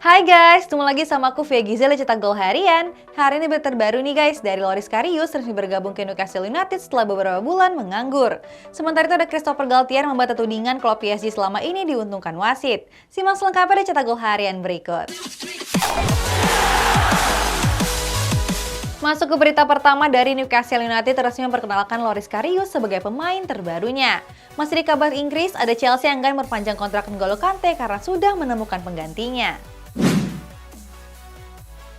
Hai guys, ketemu lagi sama aku Via Gizel di Cetak Gol Harian. Hari ini berita terbaru nih guys, dari Loris Karius resmi bergabung ke Newcastle United setelah beberapa bulan menganggur. Sementara itu ada Christopher Galtier membantah tudingan kalau PSG selama ini diuntungkan wasit. Simak selengkapnya di Cetak Gol Harian berikut. Masuk ke berita pertama dari Newcastle United resmi memperkenalkan Loris Karius sebagai pemain terbarunya. Masih di kabar Inggris, ada Chelsea yang akan memperpanjang kontrak N'Golo Kante karena sudah menemukan penggantinya.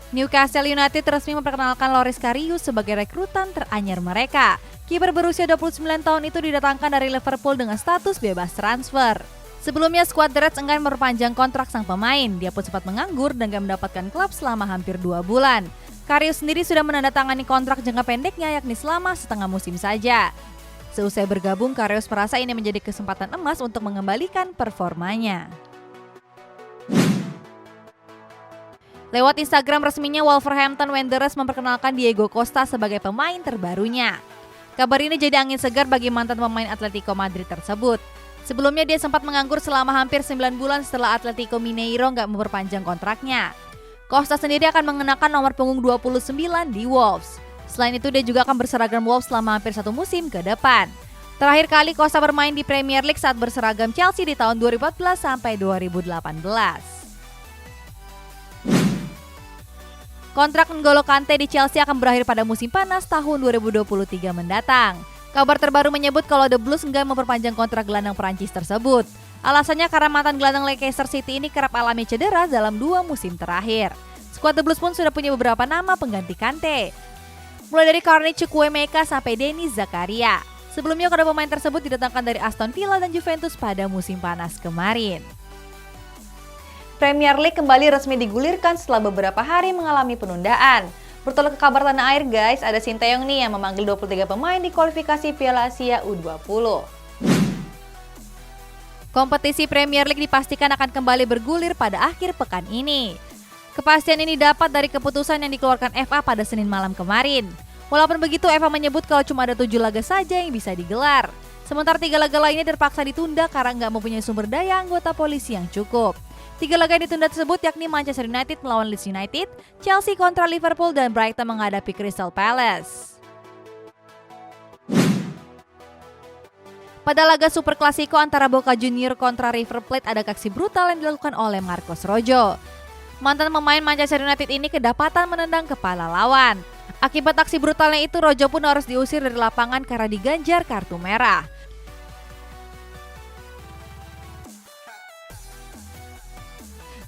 Newcastle United resmi memperkenalkan Loris Karius sebagai rekrutan teranyar mereka. Kiper berusia 29 tahun itu didatangkan dari Liverpool dengan status bebas transfer. Sebelumnya skuad The Reds enggan memperpanjang kontrak sang pemain. Dia pun sempat menganggur dan gak mendapatkan klub selama hampir 2 bulan. Karius sendiri sudah menandatangani kontrak jangka pendeknya yakni selama setengah musim saja. Seusai bergabung, Karius merasa ini menjadi kesempatan emas untuk mengembalikan performanya. Lewat Instagram resminya, Wolverhampton Wanderers memperkenalkan Diego Costa sebagai pemain terbarunya. Kabar ini jadi angin segar bagi mantan pemain Atletico Madrid tersebut. Sebelumnya dia sempat menganggur selama hampir 9 bulan setelah Atletico Mineiro nggak memperpanjang kontraknya. Costa sendiri akan mengenakan nomor punggung 29 di Wolves. Selain itu dia juga akan berseragam Wolves selama hampir 1 musim ke depan. Terakhir kali Costa bermain di Premier League saat berseragam Chelsea di tahun 2014 sampai 2018. Kontrak N'Golo Kante di Chelsea akan berakhir pada musim panas tahun 2023 mendatang. Kabar terbaru menyebut kalau The Blues enggan memperpanjang kontrak gelandang Perancis tersebut. Alasannya karena mantan gelandang Leicester City ini kerap alami cedera dalam 2 musim terakhir. Skuad The Blues pun sudah punya beberapa nama pengganti Kante, mulai dari Carney Chukwuemeka sampai Denis Zakaria. Sebelumnya kedua pemain tersebut didatangkan dari Aston Villa dan Juventus pada musim panas kemarin. Premier League kembali resmi digulirkan setelah beberapa hari mengalami penundaan. Bertolak ke kabar tanah air guys, ada Sinteyong nih yang memanggil 23 pemain di kualifikasi Piala Asia U20. Kompetisi Premier League dipastikan akan kembali bergulir pada akhir pekan ini. Kepastian ini dapat dari keputusan yang dikeluarkan FA pada Senin malam kemarin. Walaupun begitu, FA menyebut kalau cuma ada 7 laga saja yang bisa digelar. Sementara 3 laga lainnya terpaksa ditunda karena nggak mempunyai sumber daya anggota polisi yang cukup. 3 laga yang ditunda tersebut yakni Manchester United melawan Leeds United, Chelsea kontra Liverpool, dan Brighton menghadapi Crystal Palace. Pada laga Super Klasiko antara Boca Junior kontra River Plate ada aksi brutal yang dilakukan oleh Marcos Rojo. Mantan pemain Manchester United ini kedapatan menendang kepala lawan. Akibat aksi brutalnya itu, Rojo pun harus diusir dari lapangan karena diganjar kartu merah.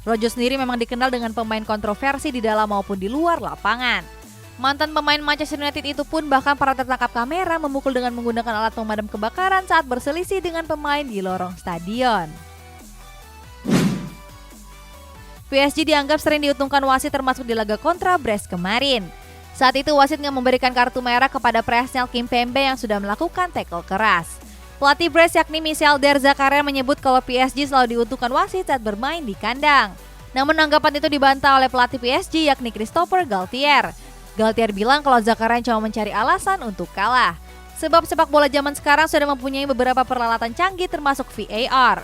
Rojo sendiri memang dikenal dengan pemain kontroversi di dalam maupun di luar lapangan. Mantan pemain Manchester United itu pun bahkan pernah tertangkap kamera memukul dengan menggunakan alat pemadam kebakaran saat berselisih dengan pemain di lorong stadion. PSG dianggap sering diuntungkan wasit termasuk di laga kontra Brest kemarin. Saat itu wasit nggak memberikan kartu merah kepada Presnel Kimpembe yang sudah melakukan tackle keras. Pelatih Brest yakni Michel Derzakarian menyebut kalau PSG selalu diuntungkan wasit saat bermain di kandang. Namun anggapan itu dibantah oleh pelatih PSG yakni Christopher Galtier. Galtier bilang kalau Zakarian cuma mencari alasan untuk kalah. Sebab sepak bola zaman sekarang sudah mempunyai beberapa peralatan canggih termasuk VAR.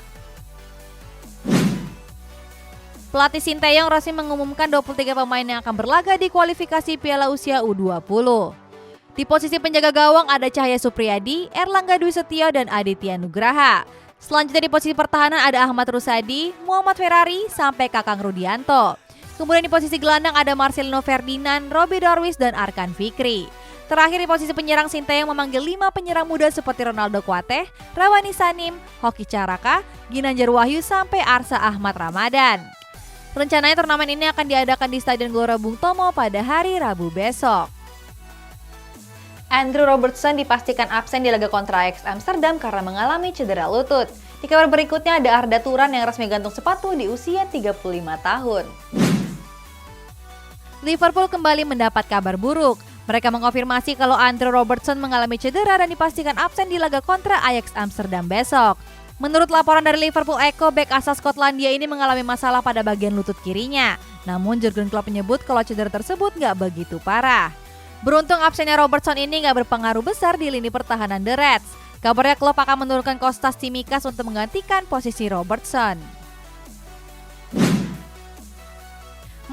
Pelatih Sinteyong resmi mengumumkan 23 pemain yang akan berlaga di kualifikasi Piala Usia U20. Di posisi penjaga gawang ada Cahya Supriyadi, Erlangga Dwi Setio, dan Aditya Nugraha. Selanjutnya di posisi pertahanan ada Ahmad Rusadi, Muhammad Ferrari, sampai Kakang Rudianto. Kemudian di posisi gelandang ada Marcelino Ferdinand, Robbie Darwish, dan Arkan Fikri. Terakhir di posisi penyerang, Sinteyong memanggil 5 penyerang muda seperti Ronaldo Kuateh, Rawani Sanim, Hoki Caraka, Ginanjar Wahyu, sampai Arsa Ahmad Ramadan. Rencananya turnamen ini akan diadakan di Stadion Gelora Bung Tomo pada hari Rabu besok. Andrew Robertson dipastikan absen di laga kontra Ajax Amsterdam karena mengalami cedera lutut. Di kabar berikutnya ada Arda Turan yang resmi gantung sepatu di usia 35 tahun. Liverpool kembali mendapat kabar buruk. Mereka mengonfirmasi kalau Andrew Robertson mengalami cedera dan dipastikan absen di laga kontra Ajax Amsterdam besok. Menurut laporan dari Liverpool Echo, bek asal Skotlandia ini mengalami masalah pada bagian lutut kirinya. Namun Jurgen Klopp menyebut kalau cedera tersebut nggak begitu parah. Beruntung absennya Robertson ini nggak berpengaruh besar di lini pertahanan The Reds. Kabarnya Klopp akan menurunkan Kostas Tsimikas untuk menggantikan posisi Robertson.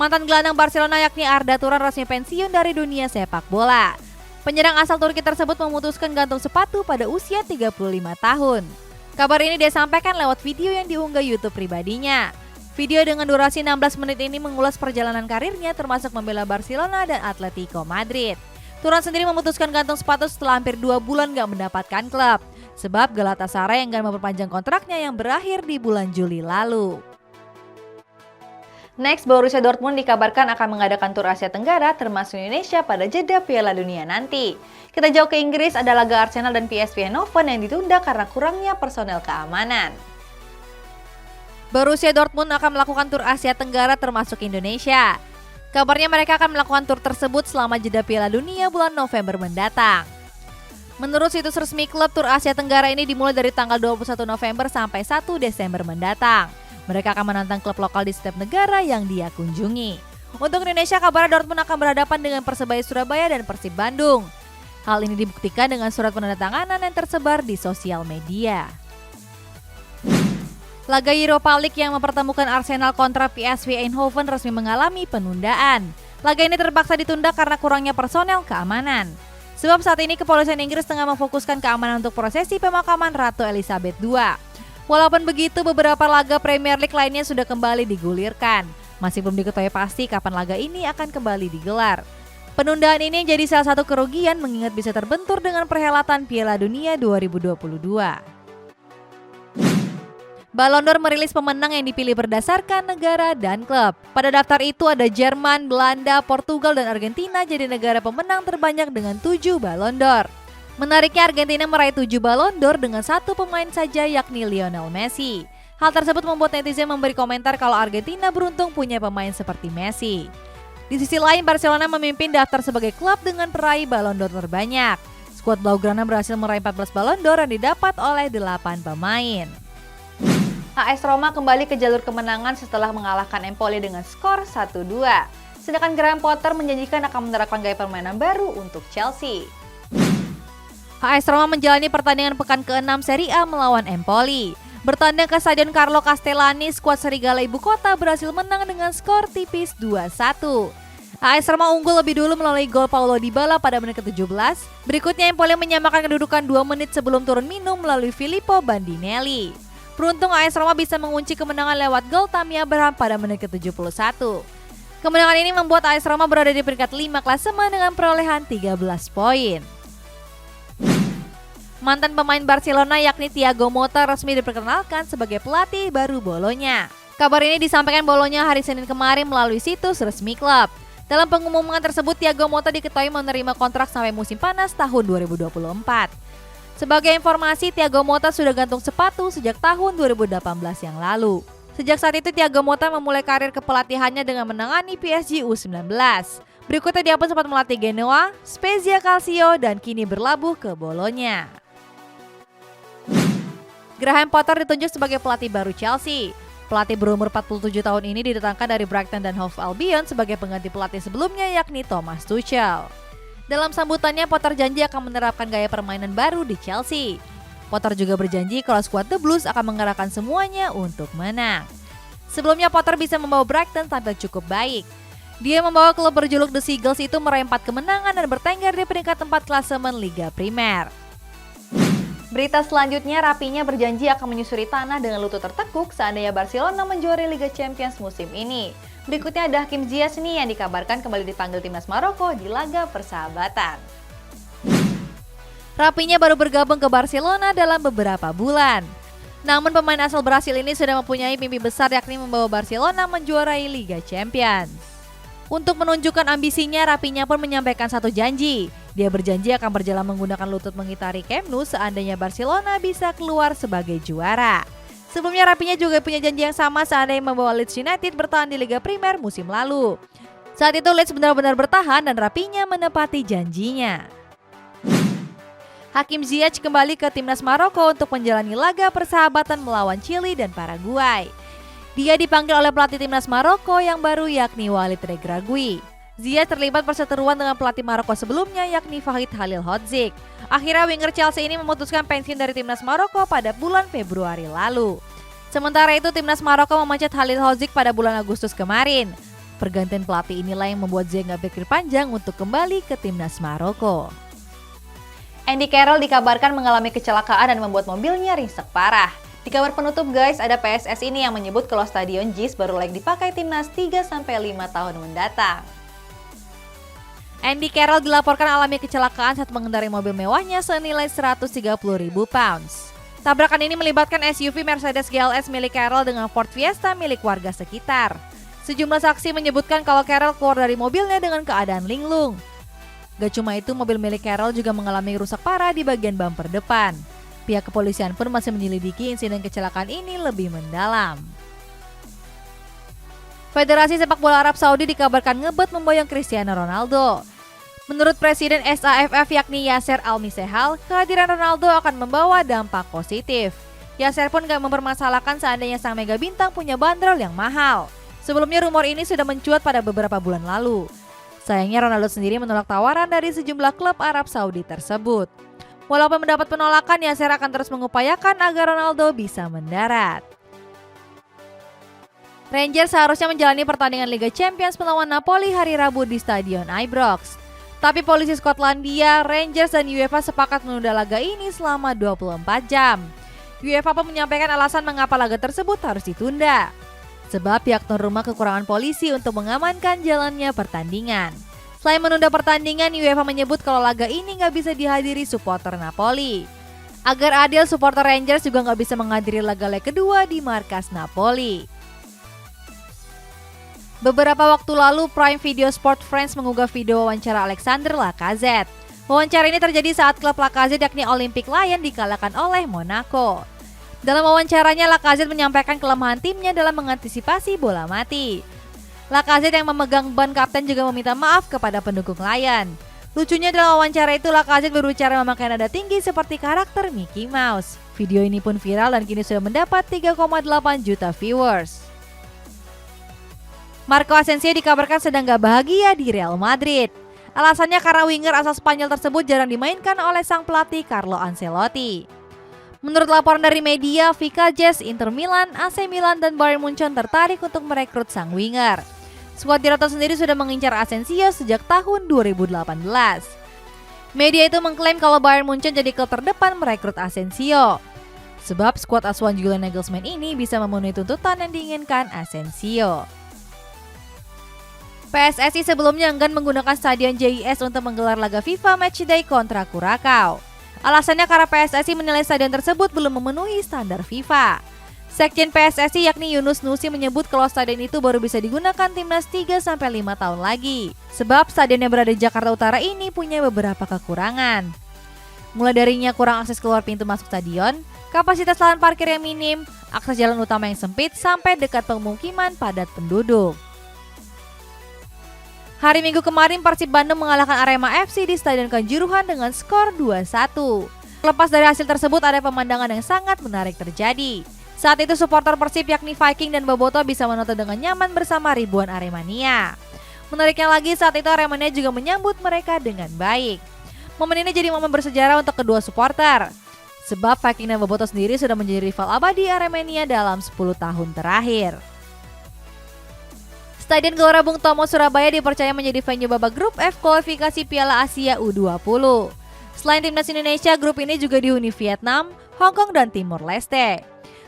Mantan gelandang Barcelona yakni Arda Turan resmi pensiun dari dunia sepak bola. Penyerang asal Turki tersebut memutuskan gantung sepatu pada usia 35 tahun. Kabar ini dia sampaikan lewat video yang diunggah YouTube pribadinya. Video dengan durasi 16 menit ini mengulas perjalanan karirnya termasuk membela Barcelona dan Atletico Madrid. Turan sendiri memutuskan gantung sepatu setelah hampir 2 bulan gak mendapatkan klub. Sebab Galatasaray enggan memperpanjang kontraknya yang berakhir di bulan Juli lalu. Next, Borussia Dortmund dikabarkan akan mengadakan tur Asia Tenggara termasuk Indonesia pada jeda Piala Dunia nanti. Kita jauh ke Inggris, ada laga Arsenal dan PSV Eindhoven yang ditunda karena kurangnya personel keamanan. Borussia Dortmund akan melakukan tur Asia Tenggara termasuk Indonesia. Kabarnya mereka akan melakukan tur tersebut selama jeda Piala Dunia bulan November mendatang. Menurut situs resmi klub, tur Asia Tenggara ini dimulai dari tanggal 21 November sampai 1 Desember mendatang. Mereka akan menantang klub lokal di setiap negara yang dia kunjungi. Untuk Indonesia, kabarnya Dortmund akan berhadapan dengan Persebaya Surabaya dan Persib Bandung. Hal ini dibuktikan dengan surat penandatanganan yang tersebar di sosial media. Laga Europa League yang mempertemukan Arsenal kontra PSV Eindhoven resmi mengalami penundaan. Laga ini terpaksa ditunda karena kurangnya personel keamanan. Sebab saat ini kepolisian Inggris tengah memfokuskan keamanan untuk prosesi pemakaman Ratu Elizabeth II. Walaupun begitu, beberapa laga Premier League lainnya sudah kembali digulirkan. Masih belum diketahui pasti kapan laga ini akan kembali digelar. Penundaan ini jadi salah satu kerugian mengingat bisa terbentur dengan perhelatan Piala Dunia 2022. Ballon d'Or merilis pemenang yang dipilih berdasarkan negara dan klub. Pada daftar itu ada Jerman, Belanda, Portugal, dan Argentina jadi negara pemenang terbanyak dengan 7 Ballon d'Or. Menariknya, Argentina meraih 7 Ballon d'Or dengan 1 pemain saja yakni Lionel Messi. Hal tersebut membuat netizen memberi komentar kalau Argentina beruntung punya pemain seperti Messi. Di sisi lain, Barcelona memimpin daftar sebagai klub dengan peraih Ballon d'Or terbanyak. Skuad Blaugrana berhasil meraih 14 Ballon d'Or yang didapat oleh 8 pemain. AS Roma kembali ke jalur kemenangan setelah mengalahkan Empoli dengan skor 1-2. Sedangkan Graham Potter menjanjikan akan menerapkan gaya permainan baru untuk Chelsea. AS Roma menjalani pertandingan pekan ke-6 Serie A melawan Empoli. Bertanding ke Stadion Carlo Castellani, skuad Serigala Ibu Kota berhasil menang dengan skor tipis 2-1. AS Roma unggul lebih dulu melalui gol Paulo Dybala pada menit ke-17. Berikutnya Empoli menyamakan kedudukan 2 menit sebelum turun minum melalui Filippo Bandinelli. Beruntung AS Roma bisa mengunci kemenangan lewat gol Tammy Abraham pada menit ke-71. Kemenangan ini membuat AS Roma berada di peringkat 5 klasemen dengan perolehan 13 poin. Mantan pemain Barcelona yakni Thiago Motta resmi diperkenalkan sebagai pelatih baru Bolonya. Kabar ini disampaikan Bolonya hari Senin kemarin melalui situs resmi klub. Dalam pengumuman tersebut, Thiago Motta diketahui menerima kontrak sampai musim panas tahun 2024. Sebagai informasi, Thiago Motta sudah gantung sepatu sejak tahun 2018 yang lalu. Sejak saat itu, Thiago Motta memulai karir kepelatihannya dengan menangani PSG U19. Berikutnya dia pun sempat melatih Genoa, Spezia Calcio, dan kini berlabuh ke Bolonya. Graham Potter ditunjuk sebagai pelatih baru Chelsea. Pelatih berumur 47 tahun ini didatangkan dari Brighton dan Hove Albion sebagai pengganti pelatih sebelumnya yakni Thomas Tuchel. Dalam sambutannya, Potter janji akan menerapkan gaya permainan baru di Chelsea. Potter juga berjanji kalau skuad The Blues akan mengerahkan semuanya untuk menang. Sebelumnya Potter bisa membawa Brighton tampil cukup baik. Dia membawa klub berjuluk The Seagulls itu meraih 4 kemenangan dan bertengger di peringkat 4 klasemen Liga Primer. Berita selanjutnya, Raphinha berjanji akan menyusuri tanah dengan lutut tertekuk seandainya Barcelona menjuarai Liga Champions musim ini. Berikutnya ada Hakim Ziyech nih yang dikabarkan kembali dipanggil timnas Maroko di laga persahabatan. Raphinha baru bergabung ke Barcelona dalam beberapa bulan. Namun pemain asal Brasil ini sudah mempunyai mimpi besar yakni membawa Barcelona menjuarai Liga Champions. Untuk menunjukkan ambisinya, Raphinha pun menyampaikan satu janji. Dia berjanji akan berjalan menggunakan lutut mengitari Camp Nou seandainya Barcelona bisa keluar sebagai juara. Sebelumnya Raphinha juga punya janji yang sama seandainya membawa Leeds United bertahan di Liga Primer musim lalu. Saat itu Leeds benar-benar bertahan dan Raphinha menepati janjinya. Hakim Ziyech kembali ke timnas Maroko untuk menjalani laga persahabatan melawan Chili dan Paraguay. Dia dipanggil oleh pelatih timnas Maroko yang baru yakni Walid Regragui. Ziyech terlibat perseteruan dengan pelatih Maroko sebelumnya yakni Fahid Halilhodžić. Akhirnya winger Chelsea ini memutuskan pensiun dari timnas Maroko pada bulan Februari lalu. Sementara itu timnas Maroko memecat Halilhodžić pada bulan Agustus kemarin. Pergantian pelatih inilah yang membuat Ziyech nggak pikir panjang untuk kembali ke timnas Maroko. Andy Carroll dikabarkan mengalami kecelakaan dan membuat mobilnya ringsek parah. Di kabar penutup guys, ada PSSI ini yang menyebut kalau stadion JIS baru layak dipakai timnas 3-5 tahun mendatang. Andy Carroll dilaporkan alami kecelakaan saat mengendarai mobil mewahnya senilai 130.000 pounds. Tabrakan ini melibatkan SUV Mercedes GLS milik Carroll dengan Ford Fiesta milik warga sekitar. Sejumlah saksi menyebutkan kalau Carroll keluar dari mobilnya dengan keadaan linglung. Gak cuma itu, mobil milik Carroll juga mengalami rusak parah di bagian bumper depan. Pihak kepolisian pun masih menyelidiki insiden kecelakaan ini lebih mendalam. Federasi Sepak Bola Arab Saudi dikabarkan ngebet memboyong Cristiano Ronaldo. Menurut Presiden SAFF yakni Yasser Al-Misehal, kehadiran Ronaldo akan membawa dampak positif. Yasser pun gak mempermasalahkan seandainya sang mega bintang punya bandrol yang mahal. Sebelumnya rumor ini sudah mencuat pada beberapa bulan lalu. Sayangnya Ronaldo sendiri menolak tawaran dari sejumlah klub Arab Saudi tersebut. Walaupun mendapat penolakan, Yasser akan terus mengupayakan agar Ronaldo bisa mendarat. Rangers seharusnya menjalani pertandingan Liga Champions melawan Napoli hari Rabu di Stadion Ibrox. Tapi polisi Skotlandia, Rangers dan UEFA sepakat menunda laga ini selama 24 jam. UEFA pun menyampaikan alasan mengapa laga tersebut harus ditunda. Sebab pihak tuan rumah kekurangan polisi untuk mengamankan jalannya pertandingan. Selain menunda pertandingan, UEFA menyebut kalau laga ini nggak bisa dihadiri supporter Napoli. Agar adil, supporter Rangers juga nggak bisa menghadiri laga leg kedua di markas Napoli. Beberapa waktu lalu, Prime Video Sport France mengunggah video wawancara Alexander Lacazette. Wawancara ini terjadi saat klub Lacazette yakni Olympique Lyon dikalahkan oleh Monaco. Dalam wawancaranya, Lacazette menyampaikan kelemahan timnya dalam mengantisipasi bola mati. Lacazette yang memegang ban kapten juga meminta maaf kepada pendukung Lyon. Lucunya dalam wawancara itu, Lacazette berbicara memakai nada tinggi seperti karakter Mickey Mouse. Video ini pun viral dan kini sudah mendapat 3,8 juta viewers. Marco Asensio dikabarkan sedang gak bahagia di Real Madrid. Alasannya karena winger asal Spanyol tersebut jarang dimainkan oleh sang pelatih Carlo Ancelotti. Menurut laporan dari media, Vika Jazz, Inter Milan, AC Milan, dan Bayern Munchen tertarik untuk merekrut sang winger. Skuad Diroto sendiri sudah mengincar Asensio sejak tahun 2018. Media itu mengklaim kalau Bayern Munchen jadi klub terdepan merekrut Asensio. Sebab skuad asuhan Julian Nagelsmann ini bisa memenuhi tuntutan yang diinginkan Asensio. PSSI sebelumnya enggan menggunakan stadion JIS untuk menggelar laga FIFA Matchday kontra Curacao. Alasannya karena PSSI menilai stadion tersebut belum memenuhi standar FIFA. Sekjen PSSI yakni Yunus Nusi menyebut kalau stadion itu baru bisa digunakan timnas 3-5 tahun lagi. Sebab stadion yang berada di Jakarta Utara ini punya beberapa kekurangan. Mulai darinya kurang akses keluar pintu masuk stadion, kapasitas lahan parkir yang minim, akses jalan utama yang sempit, sampai dekat pemukiman padat penduduk. Hari Minggu kemarin, Persib Bandung mengalahkan Arema FC di Stadion Kanjuruhan dengan skor 2-1. Lepas dari hasil tersebut, ada pemandangan yang sangat menarik terjadi. Saat itu supporter Persib yakni Viking dan Boboto bisa menonton dengan nyaman bersama ribuan Aremania. Menariknya lagi, saat itu Aremania juga menyambut mereka dengan baik. Momen ini jadi momen bersejarah untuk kedua supporter. Sebab Viking dan Boboto sendiri sudah menjadi rival abadi Aremania dalam 10 tahun terakhir. Stadion Gelora Bung Tomo Surabaya dipercaya menjadi venue babak grup F kualifikasi Piala Asia U20. Selain timnas Indonesia, grup ini juga dihuni Vietnam, Hong Kong, dan Timor Leste.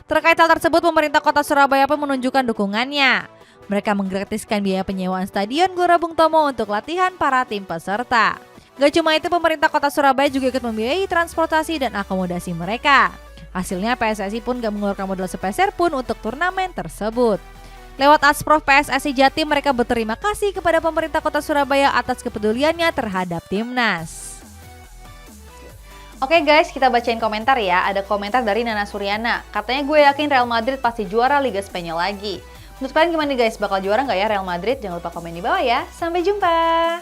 Terkait hal tersebut, pemerintah kota Surabaya pun menunjukkan dukungannya. Mereka menggratiskan biaya penyewaan Stadion Gelora Bung Tomo untuk latihan para tim peserta. Gak cuma itu, pemerintah kota Surabaya juga ikut membiayai transportasi dan akomodasi mereka. Hasilnya PSSI pun gak mengeluarkan modal sepeser pun untuk turnamen tersebut. Lewat Asprof PSSI Jatim, mereka berterima kasih kepada pemerintah kota Surabaya atas kepeduliannya terhadap timnas. Oke guys, kita bacain komentar ya. Ada komentar dari Nana Suryana. Katanya, gue yakin Real Madrid pasti juara Liga Spanyol lagi. Menurut kalian gimana guys? Bakal juara nggak ya Real Madrid? Jangan lupa komen di bawah ya. Sampai jumpa!